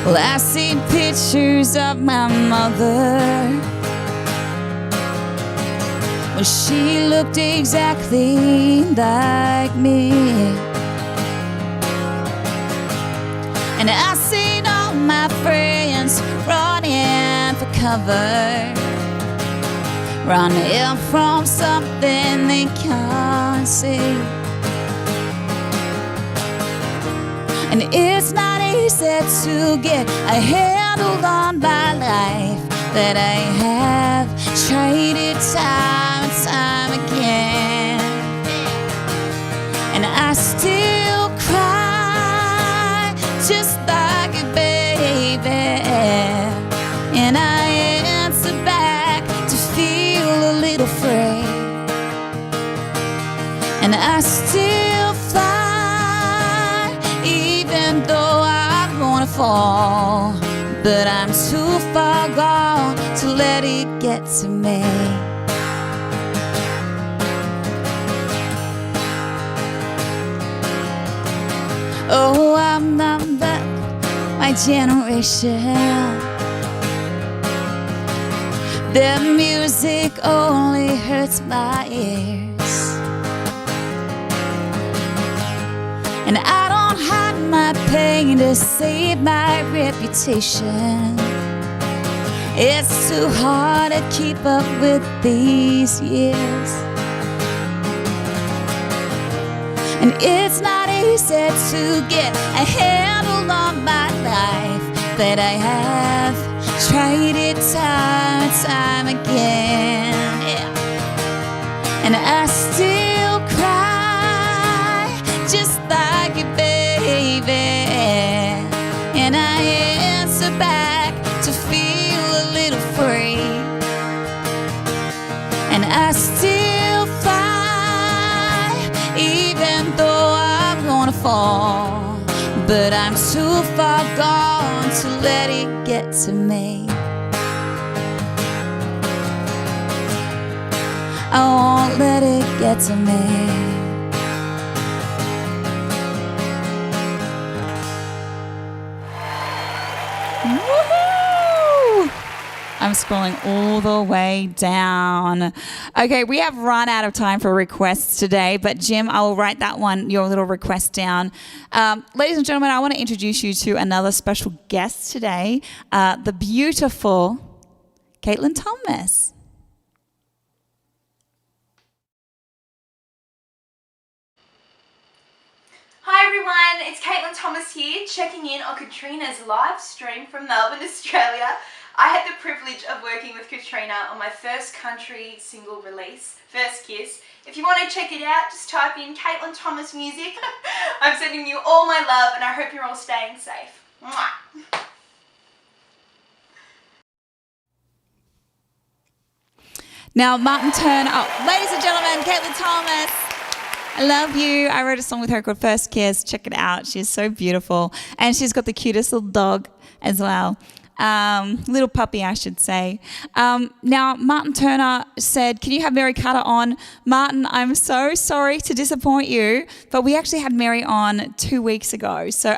Well, I see pictures of my mother when she looked exactly like me. And I seen all my friends running for cover, running from something they can't see. And it's not easy to get a handle on my life, that I have tried it time and time again. And I still cry just like a baby, and I answer back to feel a little free. And I still fly, even though I wanna fall, but I'm too far gone to let it get to me. Oh, I'm not that my generation. The music only hurts my ears, and I don't hide my pain to save my reputation. It's too hard to keep up with these years. And it's not easy to get a handle on my life, but I have tried it time and time again. Yeah. And I still cry just like a baby, and I answer back to feel a little free. I'm too far gone to let it get to me. I won't let it get to me. Woohoo! I'm scrolling all the way down. Okay, we have run out of time for requests today, but Jim, I will write that one, your little request down. Ladies and gentlemen, I want to introduce you to another special guest today, the beautiful Caitlin Thomas. Hi everyone, it's Caitlin Thomas here, checking in on Katrina's live stream from Melbourne, Australia. I had the privilege of working with Katrina on my first country single release, First Kiss. If you want to check it out, just type in Caitlin Thomas music. I'm sending you all my love and I hope you're all staying safe. Mwah. Now, Martin Turner, ladies and gentlemen, Caitlin Thomas. I love you. I wrote a song with her called First Kiss. Check it out. She's so beautiful. And she's got the cutest little dog as well. Little puppy, I should say. Now, Martin Turner said, can you have Mary Carter on? Martin, I'm so sorry to disappoint you, but we actually had Mary on 2 weeks ago. So,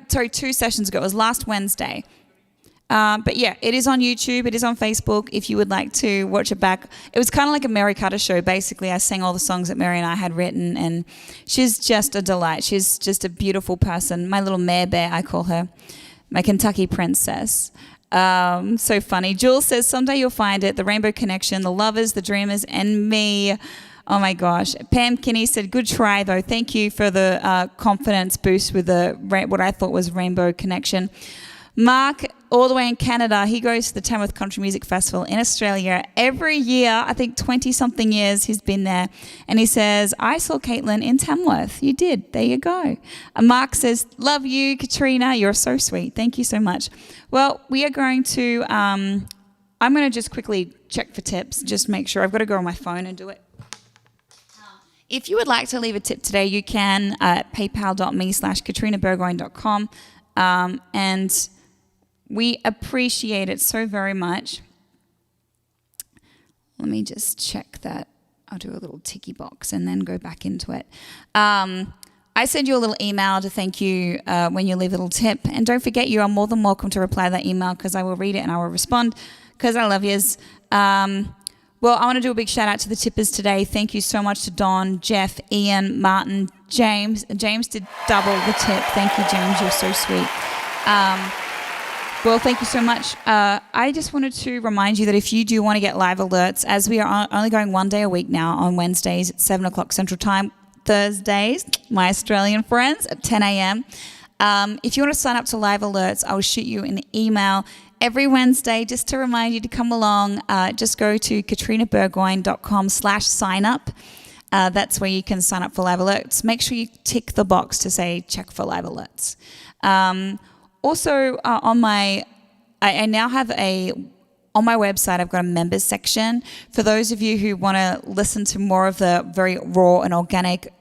2 sessions ago. It was last Wednesday. But yeah, it is on YouTube. It is on Facebook if you would like to watch it back. It was kind of like a Mary Carter show. Basically, I sang all the songs that Mary and I had written, and she's just a delight. She's just a beautiful person. My little mare bear, I call her. My Kentucky princess. So funny. Jules says, someday you'll find it. The Rainbow Connection, the Lovers, the Dreamers, and me. Oh my gosh. Pam Kinney said, good try though. Thank you for the confidence boost with the what I thought was Rainbow Connection. Mark, all the way in Canada, he goes to the Tamworth Country Music Festival in Australia every year. I think 20-something years he's been there. And he says, I saw Caitlin in Tamworth. You did. There you go. And Mark says, love you, Katrina. You're so sweet. Thank you so much. Well, we are going to, I'm going to just quickly check for tips. Just make sure. I've got to go on my phone and do it. If you would like to leave a tip today, you can at paypal.me/katrinaburgoyne.com. And we appreciate it so very much. Let me just check that. I'll do a little ticky box and then go back into it. I send you a little email to thank you when you leave a little tip. And don't forget, you are more than welcome to reply to that email because I will read it and I will respond because I love yous. Well, I want to do a big shout out to the tippers today. Thank you so much to Don, Jeff, Ian, Martin, James. James did double the tip. Thank you, James. You're so sweet. Well, thank you so much. I just wanted to remind you that if you do want to get live alerts, as we are only going 1 day a week now on Wednesdays at 7 o'clock Central Time, Thursdays, my Australian friends, at 10 a.m. If you want to sign up to live alerts, I will shoot you an email every Wednesday just to remind you to come along. Just go to katrinaburgoyne.com/sign up. That's where you can sign up for live alerts. Make sure you tick the box to say check for live alerts. Also, on my website, I've got a members section. For those of you who want to listen to more of the very raw and organic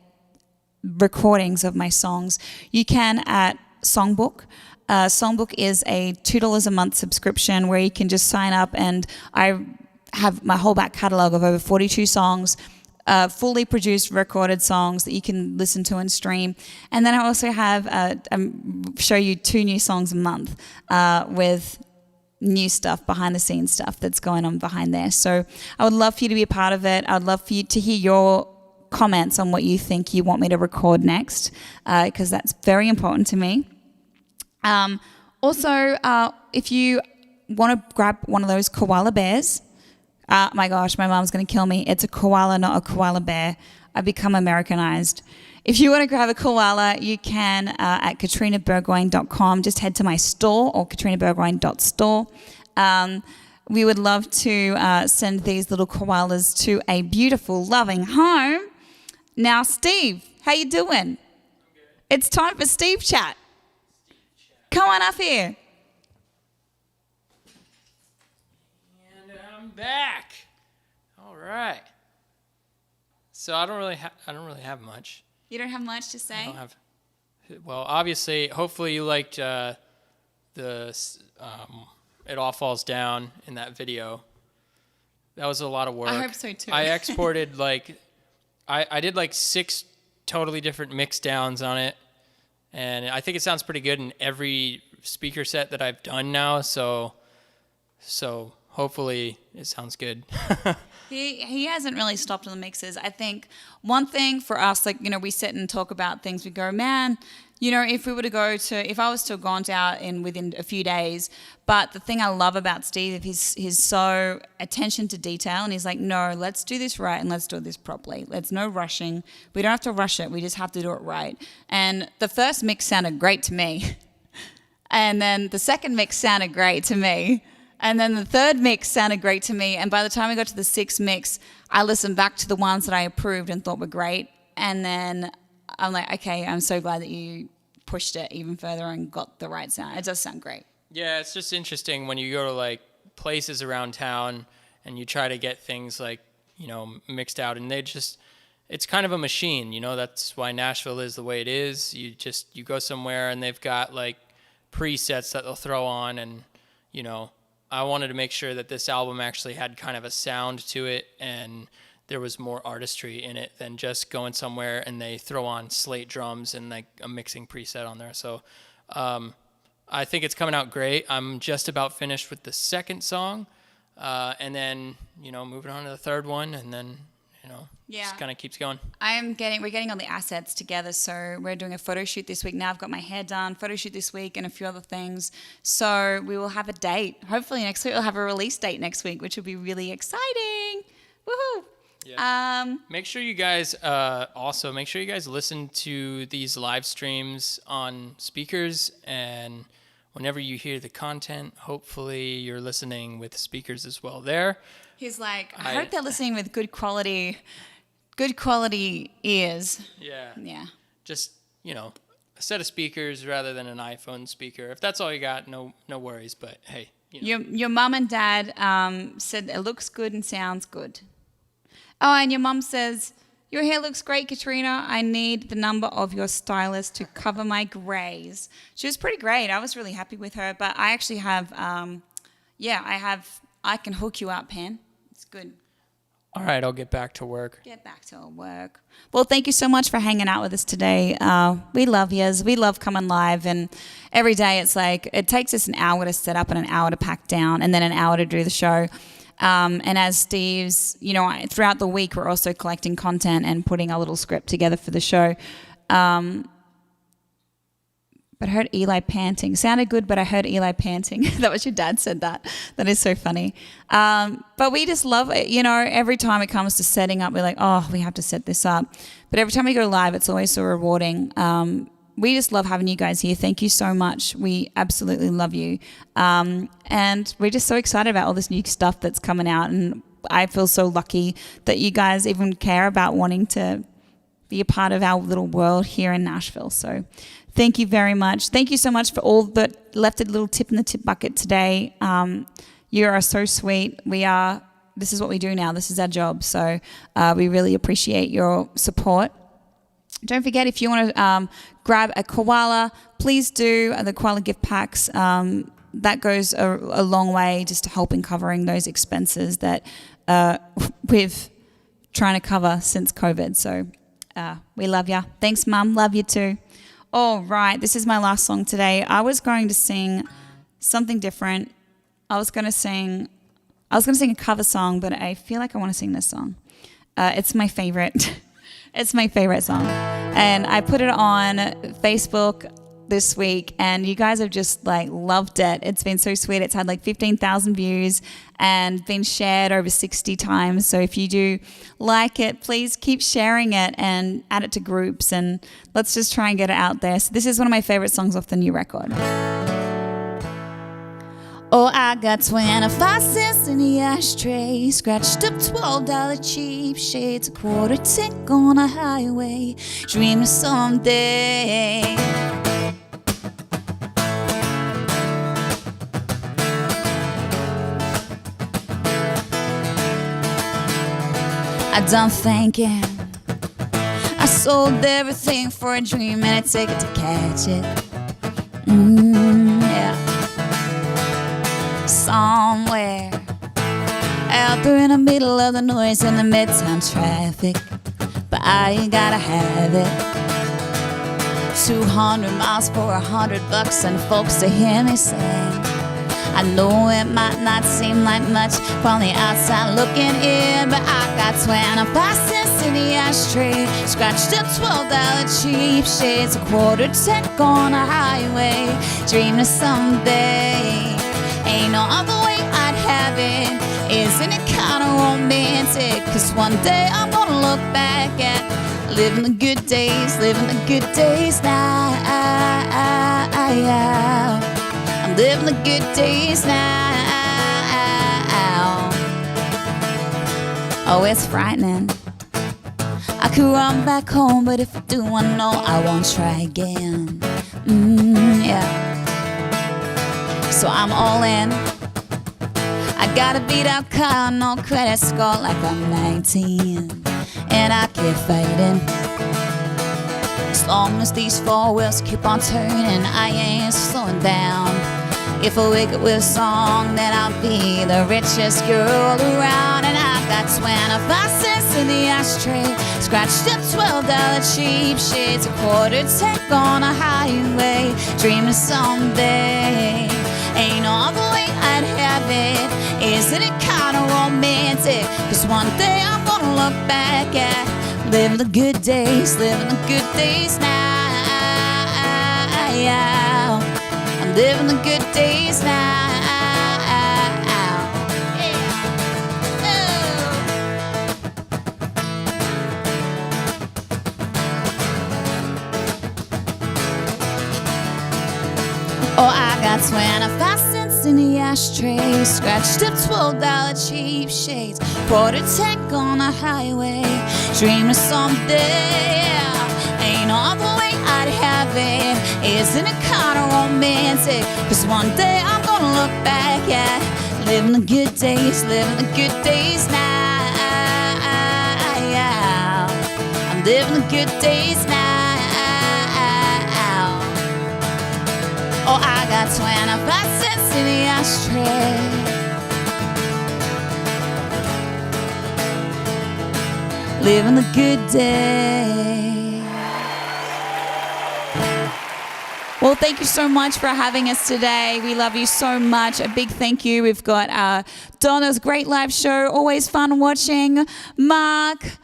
recordings of my songs, you can at Songbook. Songbook is a $2 a month subscription where you can just sign up, and I have my whole back catalogue of over 42 songs, fully produced, recorded songs that you can listen to and stream. And then I also have show you 2 new songs a month with new stuff, behind the scenes stuff that's going on behind there. So I would love for you to be a part of it. I would love for you to hear your comments on what you think you want me to record next, because that's very important to me. Also, if you want to grab one of those koala bears, my gosh, my mom's going to kill me. It's a koala, not a koala bear. I've become Americanized. If you want to grab a koala, you can at katrinaburgoyne.com. Just head to my store or katrinaburgoyne.store. We would love to send these little koalas to a beautiful, loving home. Now, Steve, how you doing? It's time for Steve Chat. Come on up here. And I'm back. All right. So I don't really have much. You don't have much to say? I don't have Well, obviously, hopefully you liked It All Falls Down in that video. That was a lot of work. I hope so too. I exported I did 6 totally different mix downs on it, and I think it sounds pretty good in every speaker set that I've done now. So hopefully it sounds good. He hasn't really stopped on the mixes. I think one thing for us, we sit and talk about things. We go, man, if I was to have gone out within a few days. But the thing I love about Steve, he's so attention to detail, and he's like, no, let's do this right and let's do this properly. There's no rushing. We don't have to rush it. We just have to do it right. And the first mix sounded great to me. And then the second mix sounded great to me. And then the third mix sounded great to me. And by the time we got to the 6th mix, I listened back to the ones that I approved and thought were great. And then I'm like, okay, I'm so glad that you pushed it even further and got the right sound. It does sound great. Yeah, it's just interesting when you go to places around town and you try to get things mixed out, and it's kind of a machine, that's why Nashville is the way it is. You go somewhere and they've got presets that they'll throw on, and I wanted to make sure that this album actually had kind of a sound to it, and there was more artistry in it than just going somewhere and they throw on slate drums and a mixing preset on there. So I think it's coming out great. I'm just about finished with the second song, and then moving on to the third one, and then just kind of keeps going. We're getting all the assets together, so we're doing a photo shoot this week. Now I've got my hair done, photo shoot this week, and a few other things. So we will have a date. Hopefully next week we'll have a release date next week, which will be really exciting. Woohoo! Yeah. Make sure you guys listen to these live streams on speakers, and whenever you hear the content, hopefully you're listening with speakers as well there. He's like, I hope they're listening with good quality ears. Yeah. Yeah. Just, a set of speakers rather than an iPhone speaker. If that's all you got, no worries, but hey. Your mum and dad said it looks good and sounds good. Oh, and your mum says, your hair looks great, Katrina. I need the number of your stylist to cover my grays. She was pretty great. I was really happy with her. But I actually have, I can hook you up, Pan. It's good. All right, I'll get back to work. Get back to work. Well, thank you so much for hanging out with us today. We love yous. We love coming live. And every day it takes us an hour to set up and an hour to pack down and then an hour to do the show. And as Steve's, throughout the week, we're also collecting content and putting a little script together for the show. But I heard Eli panting. Sounded good, but I heard Eli panting. That was your dad said that. That is so funny. But we just love it. Every time it comes to setting up, we're like, oh, we have to set this up. But every time we go live, it's always so rewarding. We just love having you guys here. Thank you so much. We absolutely love you. And we're just so excited about all this new stuff that's coming out. And I feel so lucky that you guys even care about wanting to be a part of our little world here in Nashville. So thank you very much. Thank you so much for all that left a little tip in the tip bucket today. You are so sweet. This is what we do now. This is our job. So we really appreciate your support. Don't forget, if you want to grab a koala, please do the koala gift packs. That goes a long way just to helping covering those expenses that we've trying to cover since COVID. So we love you. Thanks, Mum. Love you too. All right, this is my last song today. I was going to sing something different. I was going to sing a cover song, but I feel like I want to sing this song. It's my favorite. It's my favorite song. And I put it on Facebook this week, and you guys have just loved it. It's been so sweet. It's had 15,000 views and been shared over 60 times. So if you do like it, please keep sharing it and add it to groups, and let's just try and get it out there. So this is one of my favorite songs off the new record. Oh, I got 25 cents in the ashtray, scratched up $12 cheap shades, a quarter tick on a highway, dreaming someday I done thinking, I Sold everything for a dream and a ticket to catch it. Yeah. Somewhere out there in the middle of the noise in the midtown traffic, but I ain't gotta have it. 200 miles for $100 and folks to hear me sing. I know it might not seem like much from the outside looking in, but I got 25 cents in the ashtray, scratched up $12 cheap shades, a quarter tank on a highway, dreaming someday ain't no other way I'd have it. Isn't it kinda romantic? 'Cause one day I'm gonna look back at living the good days, living the good days now. I'm living the good days now. Oh, it's frightening. I could run back home, but if I do, I know I won't try again. Yeah. So I'm all in. I got a beat up car, no credit score like I'm 19, and I keep fighting. As long as these four wheels keep on turning, I ain't slowing down. If I wake up with a song, then I'll be the richest girl around. And I got 25 cents in the ashtray, scratched up $12 cheap shades, a quarter tank on a highway, dreaming someday ain't no other way I'd have it. Isn't it kinda romantic? 'Cause one day I'm gonna look back at living the good days, living the good days now. I'm living the good days now. Oh, I got 25 cents in the ashtray, scratched up $12 cheap shades, quarter tank on a highway, dreaming someday ain't no other way I'd have it. Isn't it kinda romantic? 'Cause one day I'm gonna look back at living the good days, living the good days now. I'm living the good days now. Oh, I got 25 cents in the ashtray, living the good day. Well, thank you so much for having us today. We love you so much. A big thank you. We've got Donna's great live show, always fun watching. Mark,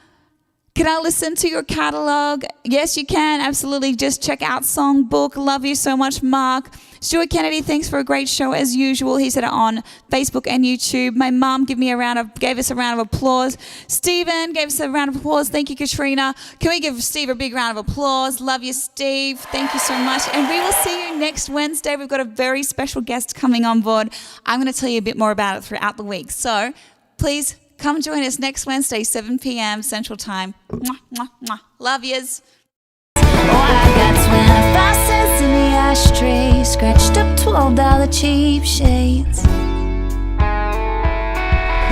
can I listen to your catalog? Yes, you can. Absolutely. Just check out Songbook. Love you so much, Mark. Stuart Kennedy, thanks for a great show as usual. He said it on Facebook and YouTube. My mum gave us a round of applause. Stephen gave us a round of applause. Thank you, Katrina. Can we give Steve a big round of applause? Love you, Steve. Thank you so much. And we will see you next Wednesday. We've got a very special guest coming on board. I'm going to tell you a bit more about it throughout the week. So please come join us next Wednesday, 7 p.m. Central Time. Mwah, mwah, mwah. Love yous. Oh, I got 25 cents in the ashtray, scratched up $12 cheap shades,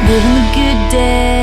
living a good day.